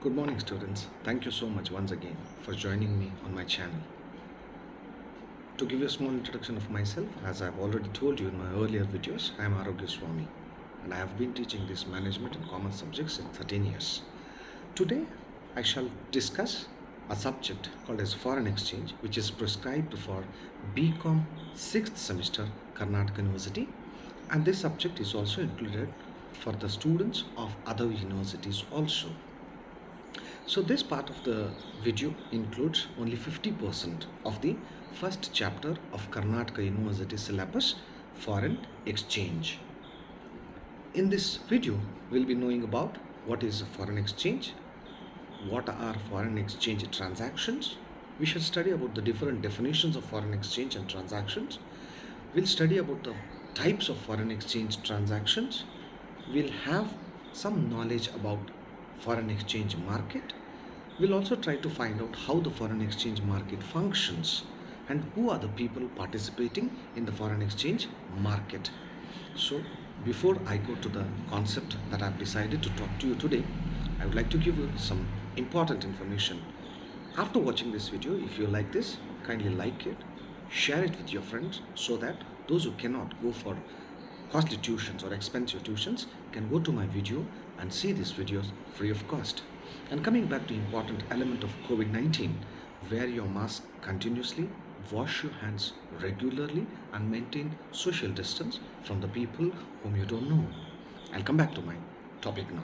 Good morning, students. Thank you so much once again for joining me on my channel. To give you a small introduction of myself, as I've already told you in my earlier videos, I am Arogyaswamy and I have been teaching this management and commerce subjects in 13 years. Today, I shall discuss a subject called as foreign exchange, which is prescribed for BCom 6th semester Karnataka University, and this subject is also included for the students of other universities also. So this part of the video includes only 50% of the first chapter of Karnataka University syllabus, foreign exchange. In this video, we'll be knowing about what is foreign exchange, what are foreign exchange transactions. We shall study about the different definitions of foreign exchange and transactions. We'll study about the types of foreign exchange transactions. We'll have some knowledge about foreign exchange market. We'll also try to find out how the foreign exchange market functions and who are the people participating in the foreign exchange market. So before I go to the concept that I've decided to talk to you today, I would like to give you some important information. After watching this video, if you like this, kindly like it, share it with your friends so that those who cannot go for costly tuitions or expensive tuitions can go to my video and see these videos free of cost. And coming back to important element of COVID-19, wear your mask continuously, wash your hands regularly and maintain social distance from the people whom you don't know. I'll come back to my topic now.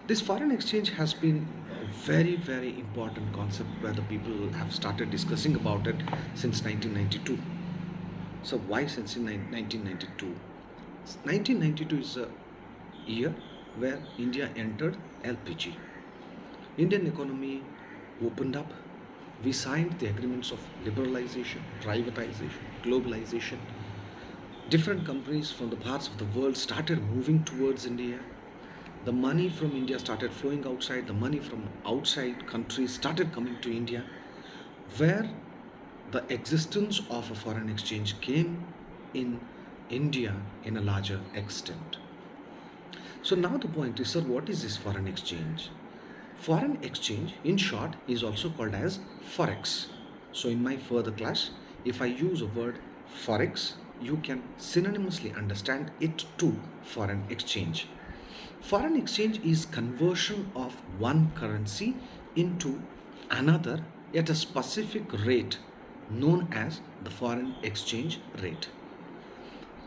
This foreign exchange has been a very important concept where the people have started discussing about it since 1992. So why since 1992? 1992 is a year where India entered LPG. Indian economy opened up. We signed the agreements of liberalization, privatization, globalization. Different companies from the parts of the world started moving towards India. The money from India started flowing outside. The money from outside countries started coming to India, where the existence of a foreign exchange came in India in a larger extent. So now the point is, sir, what is this foreign exchange? Foreign exchange, in short, is also called as forex. So in my further class, if I use a word forex, you can synonymously understand it to foreign exchange. Foreign exchange is conversion of one currency into another at a specific rate known as the foreign exchange rate.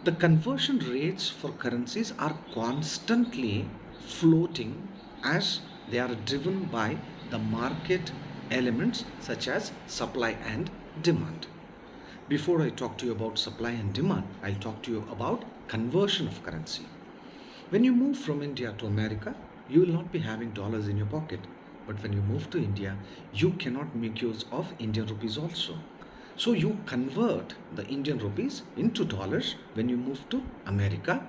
The conversion rates for currencies are constantly floating as they are driven by the market elements such as supply and demand. Before I talk to you about supply and demand, I'll talk to you about conversion of currency. When you move from India to America, you will not be having dollars in your pocket. But when you move to India, you cannot make use of Indian rupees also. So you convert the Indian rupees into dollars when you move to America.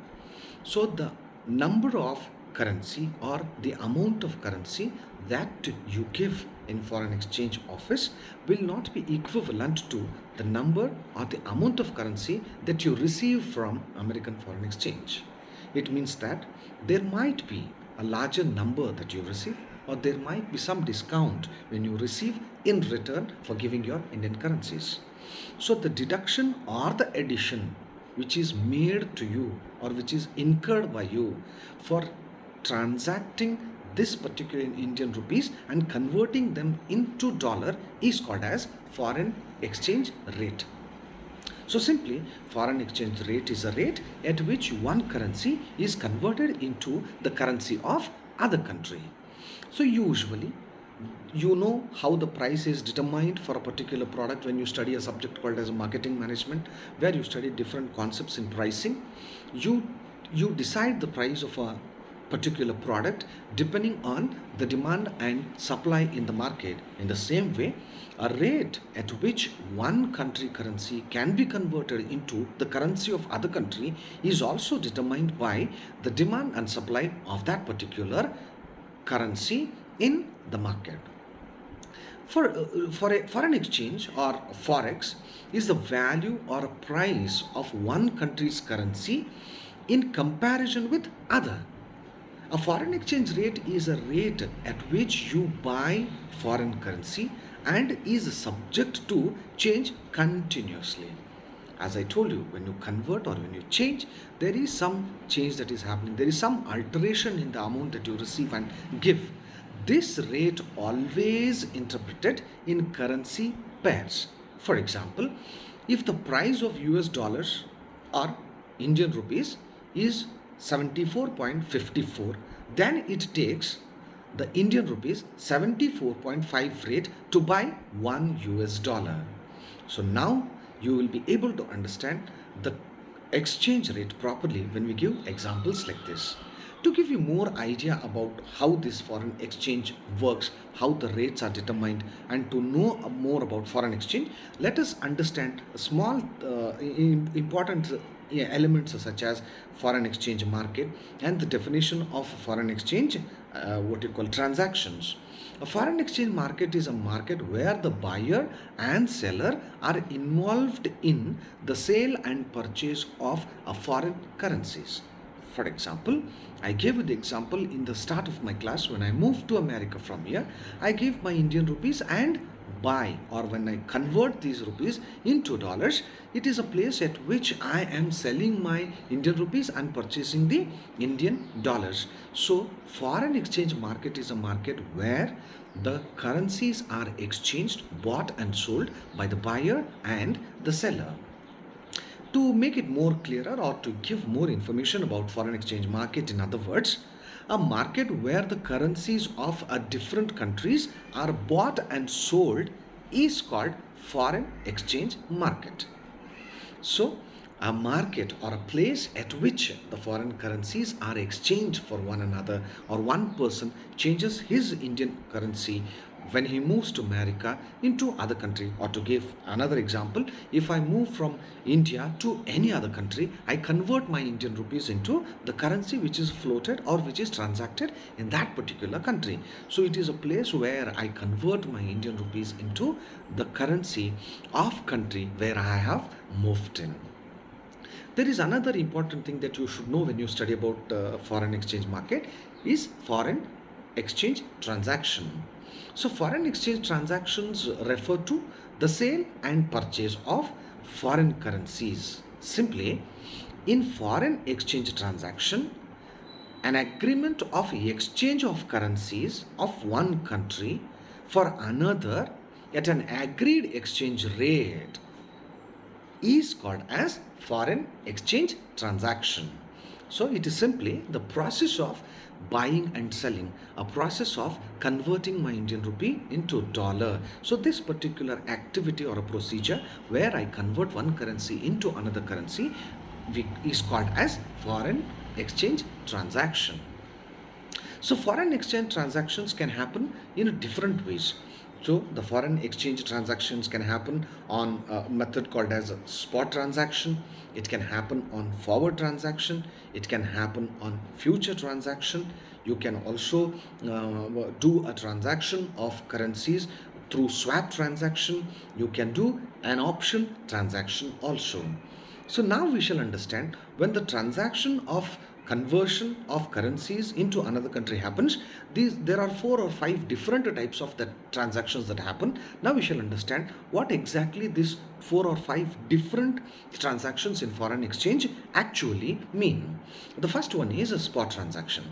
So the number of currency or the amount of currency that you give in foreign exchange office will not be equivalent to the number or the amount of currency that you receive from American foreign exchange. It means that there might be a larger number that you receive, or there might be some discount when you receive in return for giving your Indian currencies. So the deduction or the addition which is made to you or which is incurred by you for transacting this particular Indian rupees and converting them into dollar is called as foreign exchange rate. So simply, foreign exchange rate is a rate at which one currency is converted into the currency of other country. So usually, you know how the price is determined for a particular product when you study a subject called as marketing management, where you study different concepts in pricing. You decide the price of a particular product depending on the demand and supply in the market. In the same way, a rate at which one country currency can be converted into the currency of other country is also determined by the demand and supply of that particular currency in the market. For a foreign exchange or forex is the value or price of one country's currency in comparison with other. A foreign exchange rate is a rate at which you buy foreign currency and is subject to change continuously. As I told you, when you convert or when you change, there is some change that is happening. There is some alteration in the amount that you receive and give. This rate always interpreted in currency pairs. For example, if the price of US dollars or Indian rupees is 74.54, then it takes the Indian rupees 74.5 rate to buy 1 US dollar. So now you will be able to understand the exchange rate properly when we give examples like this. To give you more idea about how this foreign exchange works, how the rates are determined, and to know more about foreign exchange, let us understand small important elements such as foreign exchange market and the definition of foreign exchange, what you call transactions. A foreign exchange market is a market where the buyer and seller are involved in the sale and purchase of a foreign currencies. For example, I gave you the example in the start of my class. When I moved to America from here, I gave my Indian rupees and buy, or when I convert these rupees into dollars, it is a place at which I am selling my Indian rupees and purchasing the Indian dollars. So foreign exchange market is a market where the currencies are exchanged, bought and sold by the buyer and the seller. To make it more clearer or to give more information about foreign exchange market, in other words, a market where the currencies of a different countries are bought and sold is called foreign exchange market. So a market or a place at which the foreign currencies are exchanged for one another, or one person changes his Indian currency when he moves to America into other country. Or to give another example, if I move from India to any other country, I convert my Indian rupees into the currency which is floated or which is transacted in that particular country. So it is a place where I convert my Indian rupees into the currency of country where I have moved in. There is another important thing that you should know when you study about foreign exchange market is foreign exchange transaction. So foreign exchange transactions refer to the sale and purchase of foreign currencies. Simply, in foreign exchange transaction, an agreement of exchange of currencies of one country for another at an agreed exchange rate is called as foreign exchange transaction. So it is simply the process of buying and selling, a process of converting my Indian rupee into dollar. So this particular activity or a procedure where I convert one currency into another currency is called as foreign exchange transaction. So foreign exchange transactions can happen in different ways. So the foreign exchange transactions can happen on a method called as a spot transaction. It can happen on forward transaction. It can happen on future transaction. You can also do a transaction of currencies through swap transaction. You can do an option transaction also. So now we shall understand when the transaction of conversion of currencies into another country happens. There are 4 or 5 different types of the transactions that happen. Now we shall understand what exactly these 4 or 5 different transactions in foreign exchange actually mean. The first one is a spot transaction.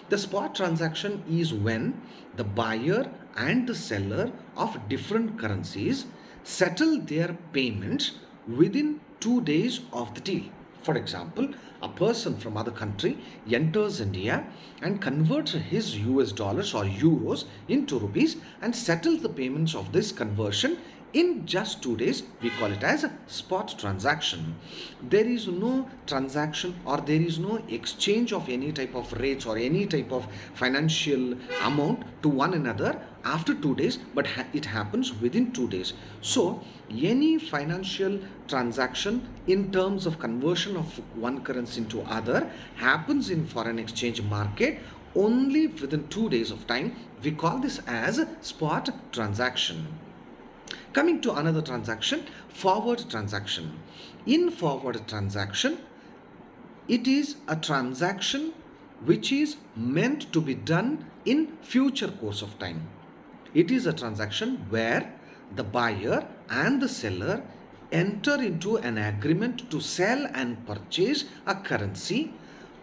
The spot transaction is when the buyer and the seller of different currencies settle their payments within 2 days of the deal. For example, a person from other country enters India and converts his US dollars or euros into rupees and settles the payments of this conversion in just 2 days. We call it as a spot transaction. There is no transaction or there is no exchange of any type of rates or any type of financial amount to one another after 2 days, but it happens within 2 days. So any financial transaction in terms of conversion of one currency into other happens in foreign exchange market only within 2 days of time. We call this as a spot transaction. Coming to another transaction, forward transaction. In forward transaction, it is a transaction which is meant to be done in future course of time. It is a transaction where the buyer and the seller enter into an agreement to sell and purchase a currency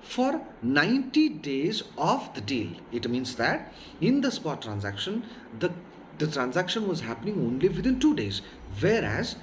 for 90 days of the deal. It means that in the spot transaction, the transaction was happening only within 2 days, whereas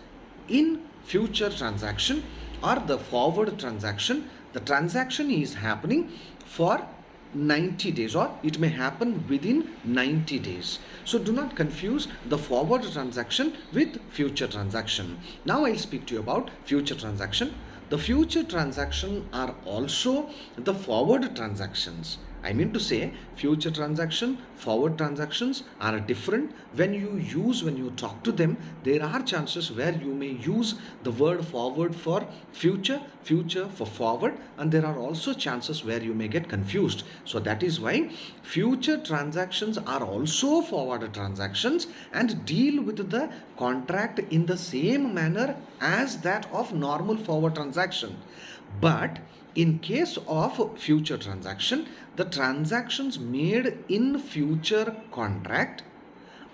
in future transaction or the forward transaction, the transaction is happening for 90 days, or it may happen within 90 days. So do not confuse the forward transaction with future transaction. Now I'll speak to you about future transaction. The future transaction are also the forward transactions. I mean to say, future transaction, forward transactions are different. When you talk to them, there are chances where you may use the word forward for future, future for forward, and there are also chances where you may get confused. So that is why future transactions are also forward transactions and deal with the contract in the same manner as that of normal forward transaction. But in case of future transaction, the transactions made in future contract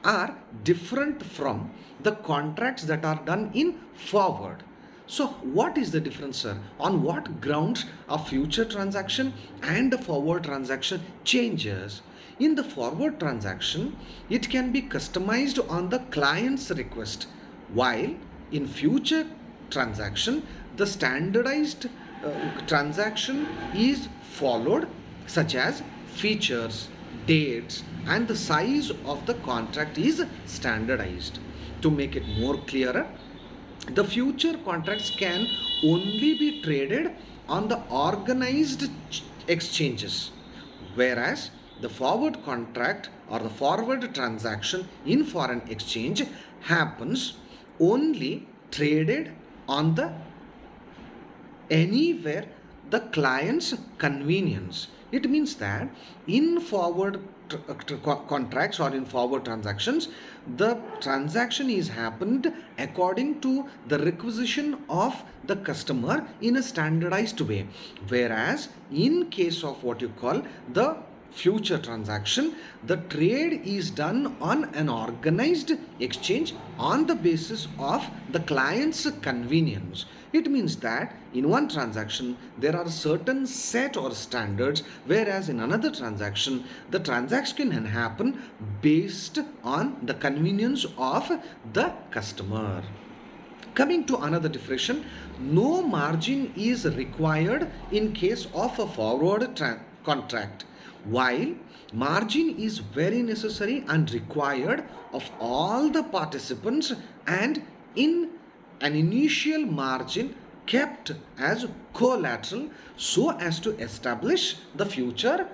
are different from the contracts that are done in forward. So what is the difference, sir? On what grounds a future transaction and a forward transaction changes? In the forward transaction, it can be customized on the client's request, while in future transaction, the standardized transaction is followed, such as features, dates, and the size of the contract is standardized. To make it more clearer, the future contracts can only be traded on the organized exchanges, whereas the forward contract or the forward transaction in foreign exchange happens only traded on the anywhere the client's convenience. It means that in forward contracts or in forward transactions, the transaction is happened according to the requisition of the customer in a standardized way, whereas in case of what you call the future transaction, the trade is done on an organized exchange on the basis of the client's convenience. It means that in one transaction there are certain set or standards, whereas in another transaction the transaction can happen based on the convenience of the customer. Coming to another definition, no margin is required in case of a forward contract, while margin is very necessary and required of all the participants, and in an initial margin kept as collateral so as to establish the future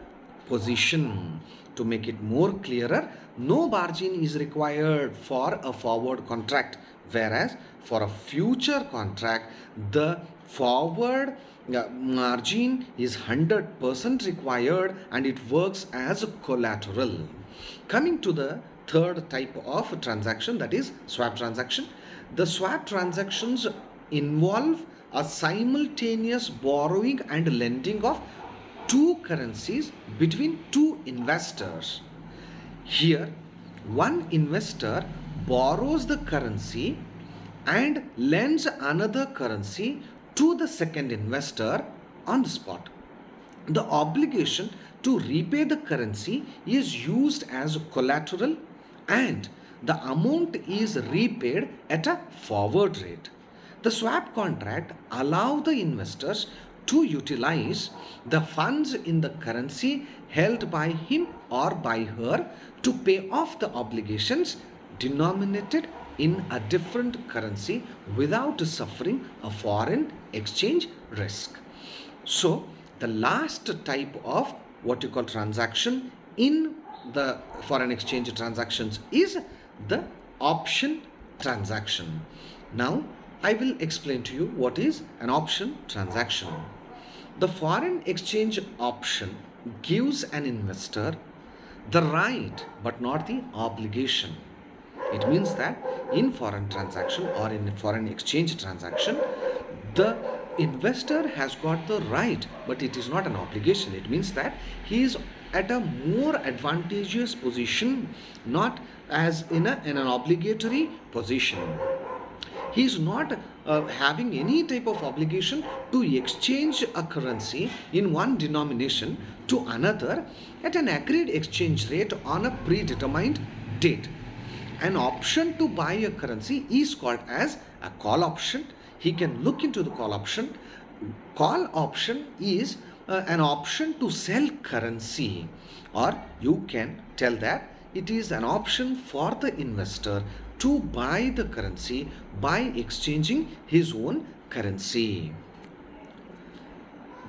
position. To make it more clearer, no margin is required for a forward contract, whereas for a future contract the forward margin is 100% required and it works as collateral. Coming to the third type of transaction, that is swap transaction. The swap transactions involve a simultaneous borrowing and lending of two currencies between two investors. Here, one investor borrows the currency and lends another currency to the second investor on the spot. The obligation to repay the currency is used as collateral and the amount is repaid at a forward rate. The swap contract allows the investors to utilize the funds in the currency held by him or by her to pay off the obligations denominated in a different currency without suffering a foreign exchange risk. So the last type of what you call transaction in the foreign exchange transactions is the option transaction. Now I will explain to you what is an option transaction. The foreign exchange option gives an investor the right but not the obligation. It means that in foreign transaction or in foreign exchange transaction, the investor has got the right, but it is not an obligation. It means that he is at a more advantageous position, not as in an obligatory position. He is not having any type of obligation to exchange a currency in one denomination to another at an agreed exchange rate on a predetermined date. An option to buy a currency is called as a call option. He can look into the call option. Call option is an option to sell currency, or you can tell that it is an option for the investor to buy the currency by exchanging his own currency.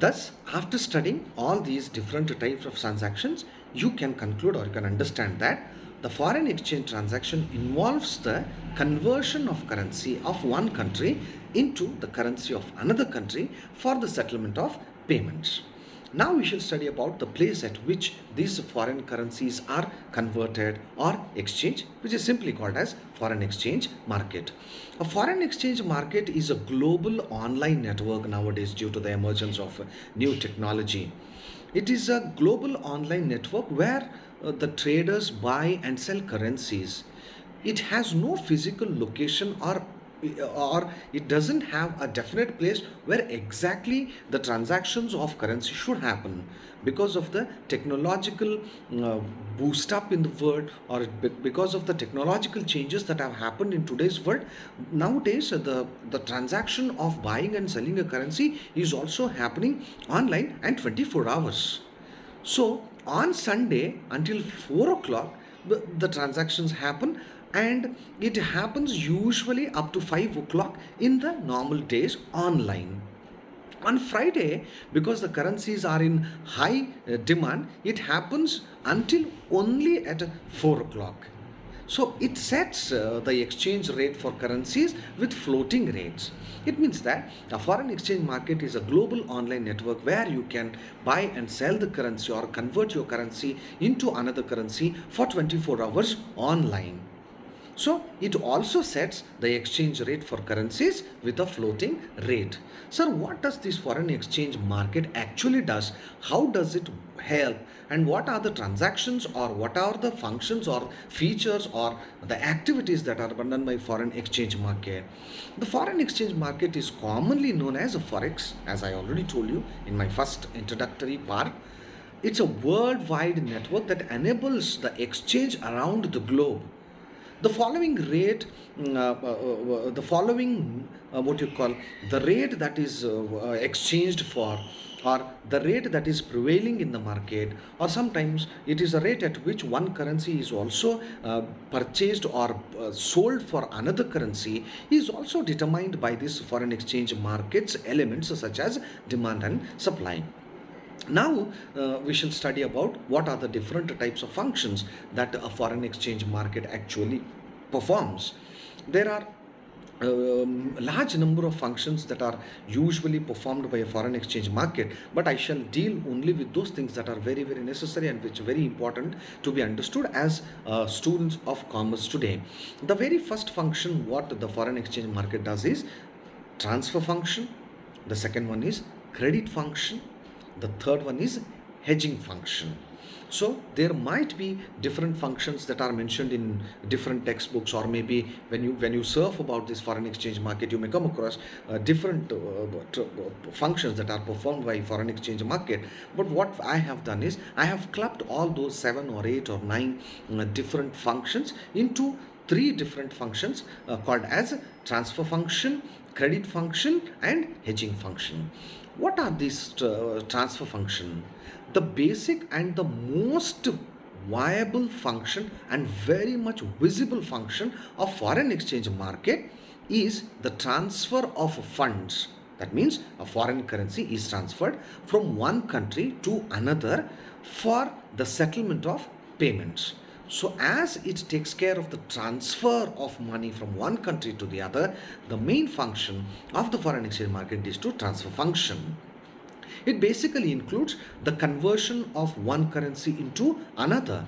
Thus, after studying all these different types of transactions, you can conclude or you can understand that the foreign exchange transaction involves the conversion of currency of one country into the currency of another country for the settlement of payments. Now we shall study about the place at which these foreign currencies are converted or exchanged, which is simply called as foreign exchange market. A foreign exchange market is a global online network nowadays due to the emergence of new technology. It is a global online network where the traders buy and sell currencies. It has no physical location, or it doesn't have a definite place where exactly the transactions of currency should happen, because of the technological boost up in the world, or because of the technological changes that have happened in today's world. Nowadays the transaction of buying and selling a currency is also happening online and 24 hours. So on Sunday until 4 o'clock, the transactions happen, and it happens usually up to 5 o'clock in the normal days online. On Friday, because the currencies are in high demand, it happens until only at 4 o'clock. So it sets the exchange rate for currencies with floating rates. It means that a foreign exchange market is a global online network where you can buy and sell the currency or convert your currency into another currency for 24 hours online. So it also sets the exchange rate for currencies with a floating rate. Sir, what does this foreign exchange market actually does? How does it help? And what are the transactions, or what are the functions or features or the activities that are done by foreign exchange market? The foreign exchange market is commonly known as a forex, as I already told you in my first introductory part. It's a worldwide network that enables the exchange around the globe. The following rate, the following what you call the rate that is exchanged for, or the rate that is prevailing in the market, or sometimes it is a rate at which one currency is also purchased or sold for another currency, is also determined by this foreign exchange market's elements such as demand and supply. Now we shall study about what are the different types of functions that a foreign exchange market actually performs. There are large number of functions that are usually performed by a foreign exchange market, but I shall deal only with those things that are very necessary and which are very important to be understood as students of commerce today. The very first function what the foreign exchange market does is transfer function. The second one is credit function. The third one is hedging function. So there might be different functions that are mentioned in different textbooks, or maybe when you surf about this foreign exchange market, you may come across different functions that are performed by foreign exchange market. But what I have done is I have clubbed all those 7 or 8 or 9 different functions into 3 different functions called as transfer function, credit function, and hedging function. What are these transfer function? The basic and the most viable function and very much visible function of foreign exchange market is the transfer of funds. That means a foreign currency is transferred from one country to another for the settlement of payments. So as it takes care of the transfer of money from one country to the other, the main function of the foreign exchange market is to transfer function. It basically includes the conversion of one currency into another,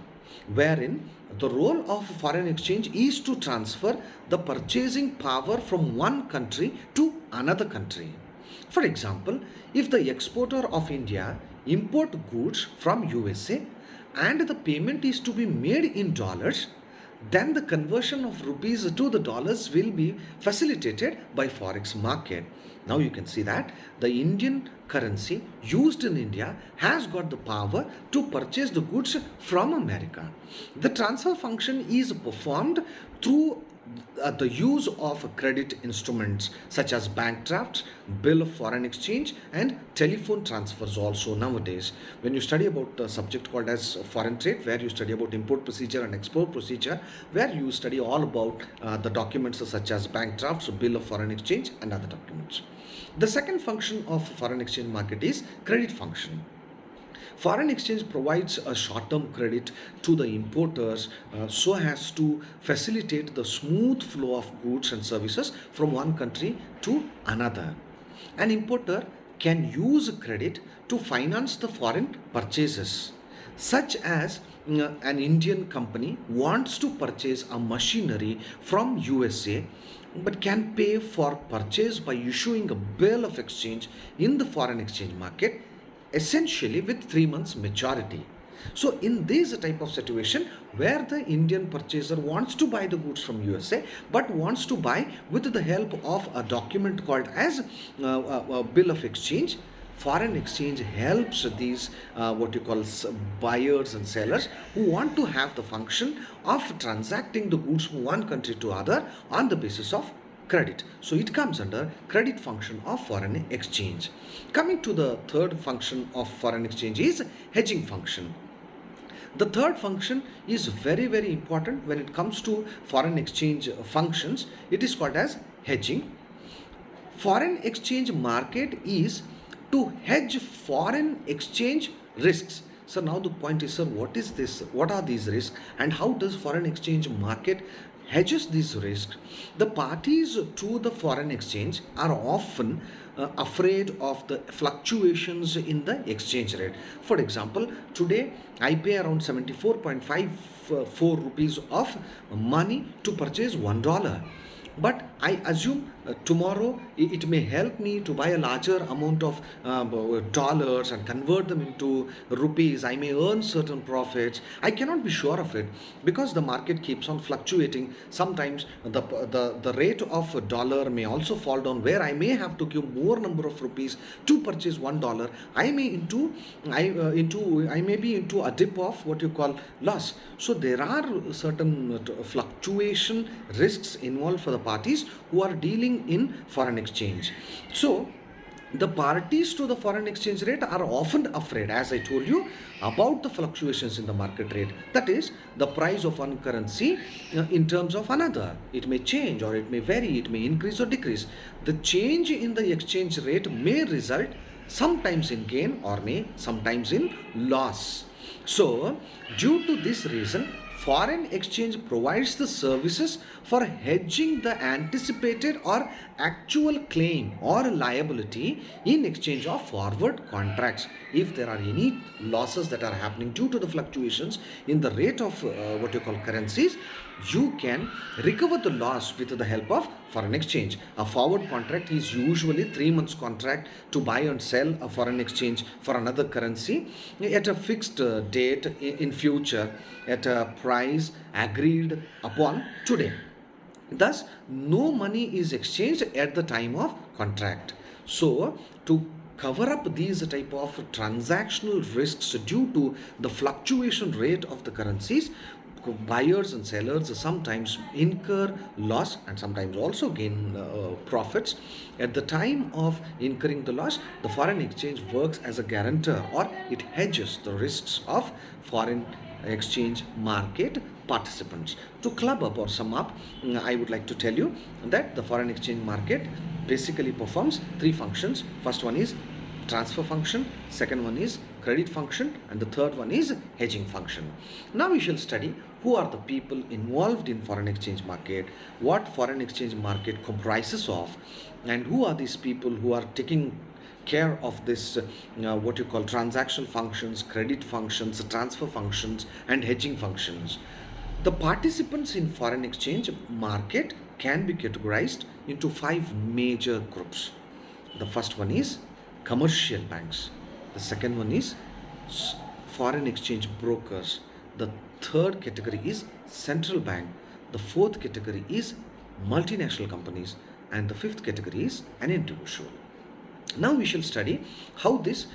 wherein the role of foreign exchange is to transfer the purchasing power from one country to another country. For example, if the exporter of India import goods from USA and the payment is to be made in dollars, then the conversion of rupees to the dollars will be facilitated by forex market. Now you can see that the Indian currency used in India has got the power to purchase the goods from America. The transfer function is performed through the use of credit instruments such as bank drafts, bill of foreign exchange, and telephone transfers. Also nowadays, when you study about the subject called as foreign trade, where you study about import procedure and export procedure, where you study all about the documents such as bank drafts, bill of foreign exchange, and other documents. The second function of foreign exchange market is credit function. Foreign exchange provides a short-term credit to the importers so as to facilitate the smooth flow of goods and services from one country to another. An importer can use credit to finance the foreign purchases, such as an Indian company wants to purchase a machinery from USA but can pay for purchase by issuing a bill of exchange in the foreign exchange market, essentially with 3 months maturity. So in this type of situation where the Indian purchaser wants to buy the goods from USA but wants to buy with the help of a document called as a bill of exchange, foreign exchange helps these what you call buyers and sellers who want to have the function of transacting the goods from one country to other on the basis of credit. So it comes under credit function of foreign exchange. Coming to the third function of foreign exchange is hedging function. The third function is very, very important when it comes to foreign exchange functions. It is called as hedging. Foreign exchange market is to hedge foreign exchange risks. So now the point is, sir, what is this? What are these risks and how does foreign exchange market hedges these risks? The parties to the foreign exchange are often afraid of the fluctuations in the exchange rate. For example, today I pay around 74.54 rupees of money to purchase $1. But I assume tomorrow it may help me to buy a larger amount of dollars and convert them into rupees. I may earn certain profits. I cannot be sure of it because the market keeps on fluctuating. Sometimes the rate of a dollar may also fall down, where I may have to give more number of rupees to purchase $1. I may be into a dip of what you call loss. So there are certain fluctuation risks involved for the parties who are dealing in foreign exchange. So the parties to the foreign exchange rate are often afraid, as I told you, about the fluctuations in the market rate. That is, the price of one currency in terms of another. It may change or it may vary, it may increase or decrease. The change in the exchange rate may result sometimes in gain or may sometimes in loss. So due to this reason, foreign exchange provides the services for hedging the anticipated or actual claim or liability in exchange of forward contracts. If there are any losses that are happening due to the fluctuations in the rate of what you call currencies, you can recover the loss with the help of foreign exchange. A forward contract is usually 3 months contract to buy and sell a foreign exchange for another currency at a fixed date in future at a price agreed upon today. Thus, no money is exchanged at the time of contract. So, to cover up these type of transactional risks due to the fluctuation rate of the currencies, buyers and sellers sometimes incur loss and sometimes also gain profits. At the time of incurring the loss, the foreign exchange works as a guarantor, or it hedges the risks of foreign exchange market participants. To club up or sum up, I would like to tell you that the foreign exchange market basically performs three functions. First one is transfer function, second one is credit function, and the third one is hedging function. Now we shall study who are the people involved in foreign exchange market, what foreign exchange market comprises of, and who are these people who are taking care of this what you call transactional functions, credit functions, transfer functions, and hedging functions. The participants in foreign exchange market can be categorized into 5 major groups. The first one is commercial banks. The second one is foreign exchange brokers. The third category is central bank. The fourth category is multinational companies. And the fifth category is an individual. Now we shall study how this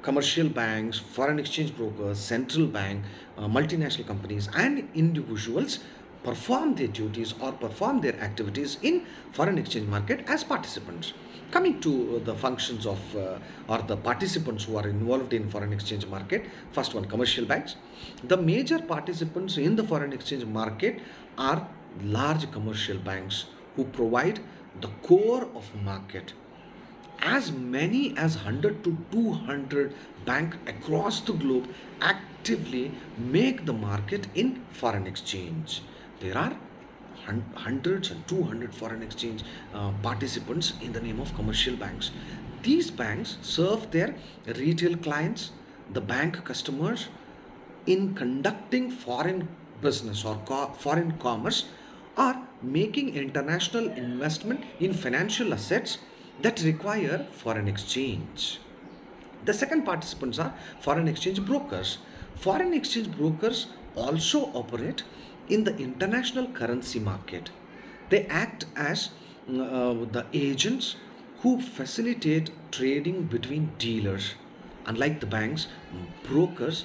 commercial banks, foreign exchange brokers, central bank, multinational companies and individuals perform their duties or perform their activities in foreign exchange market as participants. Coming to the functions of or the participants who are involved in foreign exchange market, first one, commercial banks. The major participants in the foreign exchange market are large commercial banks who provide the core of market. As many as 100 to 200 banks across the globe actively make the market in foreign exchange. There are hundreds and 200 foreign exchange participants in the name of commercial banks. These banks serve their retail clients, the bank customers, in conducting foreign business or foreign commerce, or making international investment in financial assets that require foreign exchange. The second participants are foreign exchange brokers. Foreign exchange brokers also operate in the international currency market. They act as the agents who facilitate trading between dealers. Unlike the banks, brokers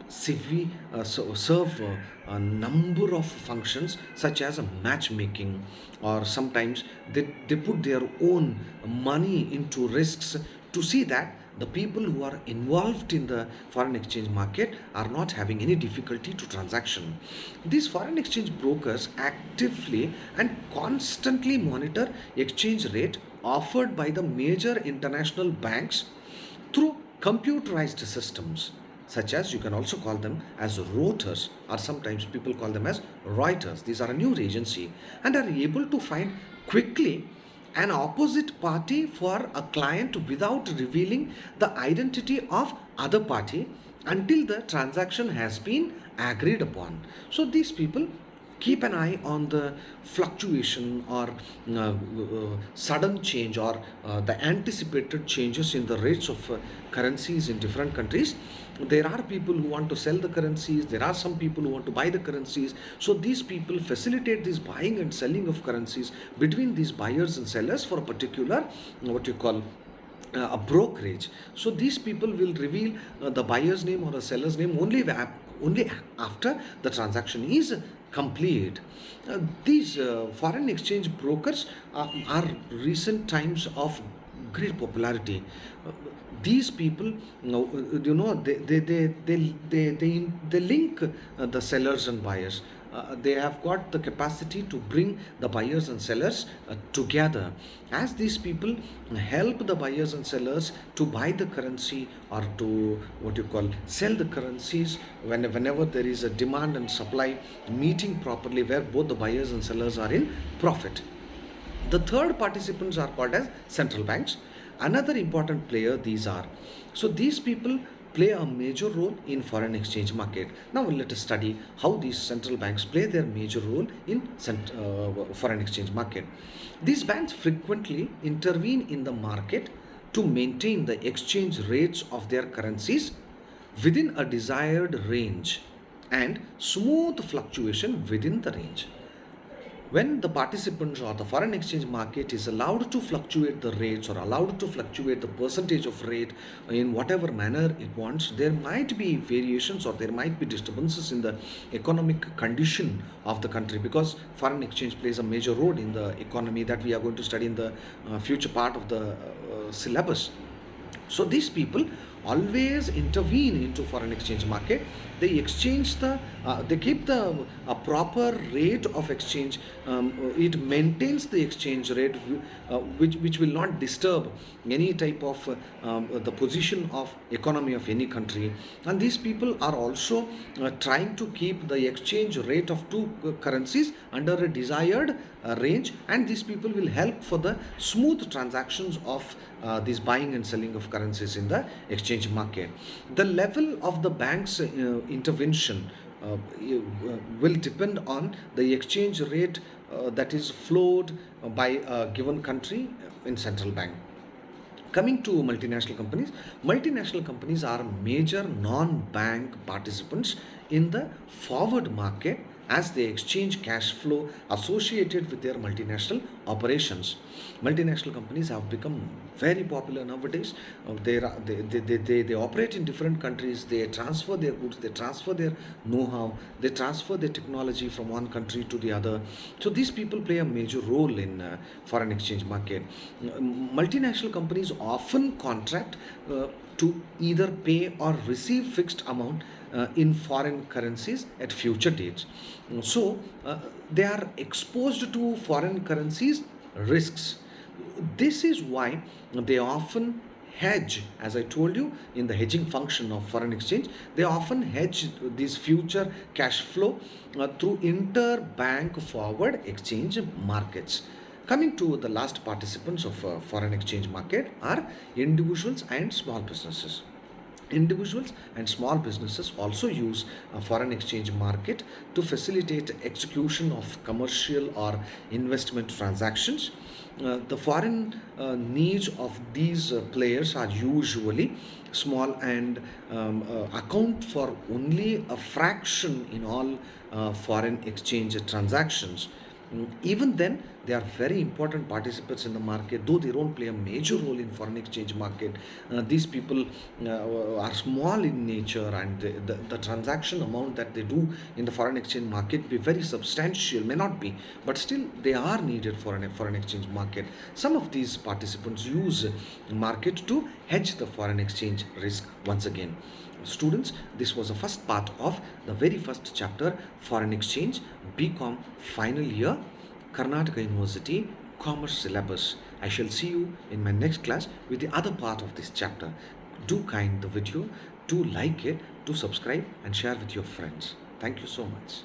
serve a number of functions such as matchmaking, or sometimes they put their own money into risks to see that the people who are involved in the foreign exchange market are not having any difficulty to transaction. These foreign exchange brokers actively and constantly monitor exchange rate offered by the major international banks through computerized systems, such as you can also call them as rotors, or sometimes people call them as Reuters. These are a news agency and are able to find quickly an opposite party for a client without revealing the identity of other party until the transaction has been agreed upon. So these people keep an eye on the fluctuation or sudden change, or the anticipated changes in the rates of currencies in different countries. There are people who want to sell the currencies, there are some people who want to buy the currencies. So these people facilitate this buying and selling of currencies between these buyers and sellers for a particular what you call a brokerage. So these people will reveal the buyer's name or the seller's name only after the transaction is complete. These foreign exchange brokers are recent times of great popularity. These people, they link the sellers and buyers. They have got the capacity to bring the buyers and sellers together, as these people help the buyers and sellers to buy the currency or to what you call sell the currencies whenever there is a demand and supply meeting properly, where both the buyers and sellers are in profit. The third participants are called as central banks. Another important player these are. So these people play a major role in foreign exchange market. Now let us study how these central banks play their major role in foreign exchange market. These banks frequently intervene in the market to maintain the exchange rates of their currencies within a desired range and smooth fluctuation within the range. When the participants or the foreign exchange market is allowed to fluctuate the rates or allowed to fluctuate the percentage of rate in whatever manner it wants, there might be variations or there might be disturbances in the economic condition of the country, because foreign exchange plays a major role in the economy that we are going to study in the future part of the syllabus. So these people always intervene into foreign exchange market. They exchange they keep the proper rate of exchange. It maintains the exchange rate which will not disturb any type of the position of economy of any country. And these people are also trying to keep the exchange rate of two currencies under a desired range, and these people will help for the smooth transactions of this buying and selling of currencies in the exchange market. The level of the bank's intervention will depend on the exchange rate that is flowed by a given country in central bank. Coming to multinational companies are major non-bank participants in the forward market as they exchange cash flow associated with their multinational operations. Multinational companies have become very popular nowadays. They operate in different countries. They transfer their goods, they transfer their know-how, they transfer their technology from one country to the other. So these people play a major role in foreign exchange market. Multinational companies often contract to either pay or receive fixed amount in foreign currencies at future dates. So they are exposed to foreign currencies risks. This is why they often hedge, as I told you, in the hedging function of foreign exchange, they often hedge these future cash flow through interbank forward exchange markets. Coming to the last participants of foreign exchange market are individuals and small businesses. Individuals and small businesses also use a foreign exchange market to facilitate execution of commercial or investment transactions. The foreign needs of these players are usually small and account for only a fraction in all foreign exchange transactions. Even then, they are very important participants in the market, though they don't play a major role in foreign exchange market. These people are small in nature, and the transaction amount that they do in the foreign exchange market be very substantial, may not be, but still they are needed for a foreign exchange market. Some of these participants use market to hedge the foreign exchange risk once again. Students, this was the first part of the very first chapter, foreign exchange, BCom final year, Karnataka University Commerce syllabus. I shall see you in my next class with the other part of this chapter. Do kind the video, do like it, do subscribe and share with your friends. Thank you so much.